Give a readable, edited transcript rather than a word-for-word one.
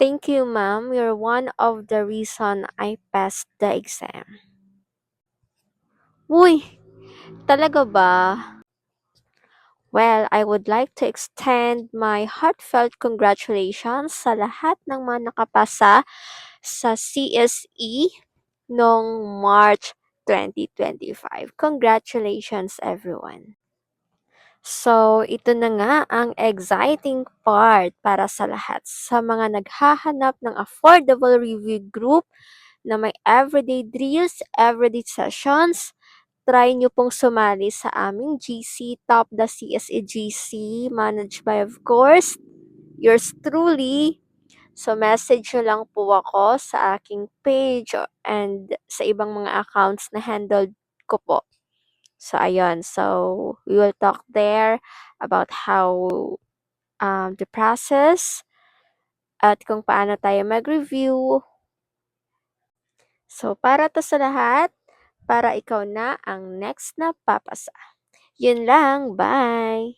Thank you, ma'am. You're one of the reason I passed the exam. Uy, talaga ba? Well, I would like to extend my heartfelt congratulations sa lahat ng mga nakapasa sa CSE noong March 2025. Congratulations, everyone. So, ito na nga ang exciting part para sa lahat. Sa mga naghahanap ng affordable review group na may everyday drills, everyday sessions, try nyo pong sumali sa aming GC, Top the CSE GC, managed by, of course, yours truly. So, message nyo lang po ako sa aking page and sa ibang mga accounts na handled ko po. So, ayun. So, we will talk there about how the process at kung paano tayo mag-review. So, para to sa lahat, para ikaw na ang next na papasa. Yun lang. Bye!